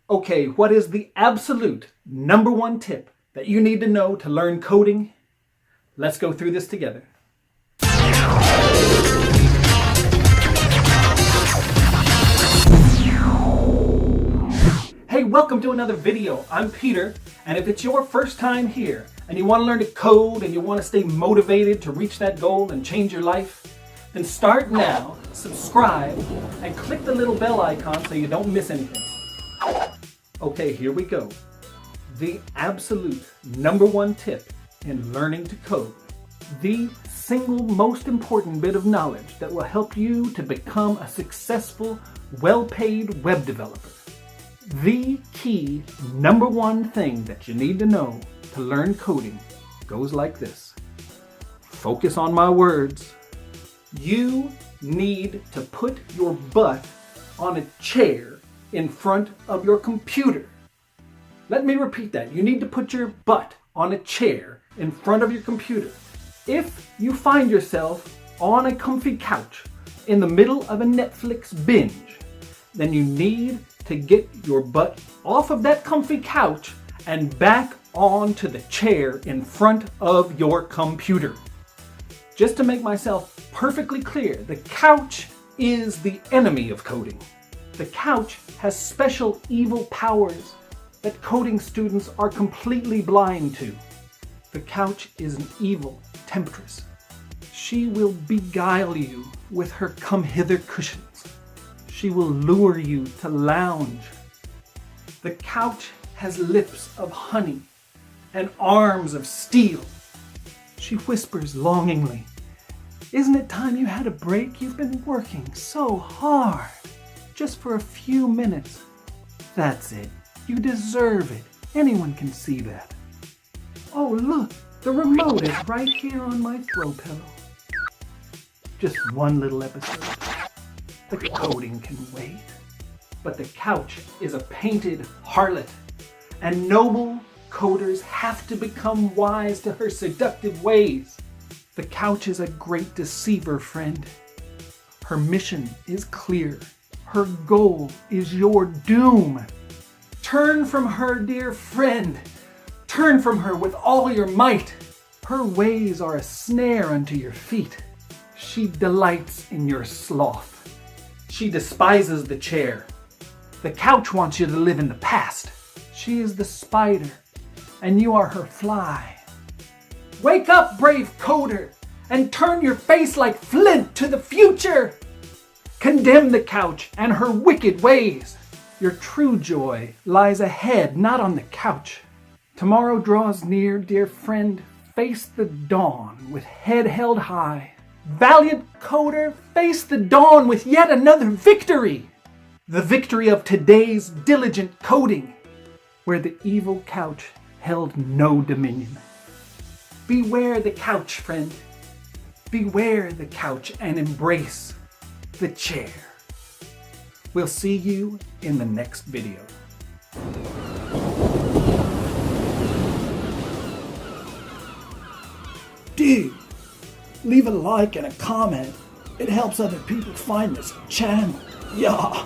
Okay, what is the absolute number one tip that you need to know to learn coding? Let's go through this together. Hey, welcome to another video. I'm Peter, and if it's your first time here and you want to learn to code and you want to stay motivated to reach that goal and change your life, then start now, subscribe, and click the little bell icon so you don't miss anything. Okay, here we go. The absolute number one tip in learning to code. The single most important bit of knowledge that will help you to become a successful, well-paid web developer. The key number one thing that you need to know to learn coding goes like this. Focus on my words. You need to put your butt on a chair in front of your computer. Let me repeat that. You need to put your butt on a chair in front of your computer. If you find yourself on a comfy couch in the middle of a Netflix binge, then you need to get your butt off of that comfy couch and back onto the chair in front of your computer. Just to make myself perfectly clear, the couch is the enemy of coding. The couch has special evil powers that coding students are completely blind to. The couch is an evil temptress. She will beguile you with her come-hither cushions. She will lure you to lounge. The couch has lips of honey and arms of steel. She whispers longingly, "Isn't it time you had a break? You've been working so hard. Just for a few minutes. That's it. You deserve it. Anyone can see that. Oh, look, the remote is right here on my throw pillow." Just one little episode. The coding can wait. But the couch is a painted harlot, and noble coders have to become wise to her seductive ways. The couch is a great deceiver, friend. Her mission is clear. Her goal is your doom. Turn from her, dear friend. Turn from her with all your might. Her ways are a snare unto your feet. She delights in your sloth. She despises the chair. The couch wants you to live in the past. She is the spider, and you are her fly. Wake up, brave coder, and turn your face like flint to the future. Condemn the couch and her wicked ways. Your true joy lies ahead, not on the couch. Tomorrow draws near, dear friend. Face the dawn with head held high. Valiant coder, face the dawn with yet another victory. The victory of today's diligent coding, where the evil couch held no dominion. Beware the couch, friend. Beware the couch and embrace the chair. We'll see you in the next video. Dude, leave a like and a comment. It helps other people find this channel. Yeah.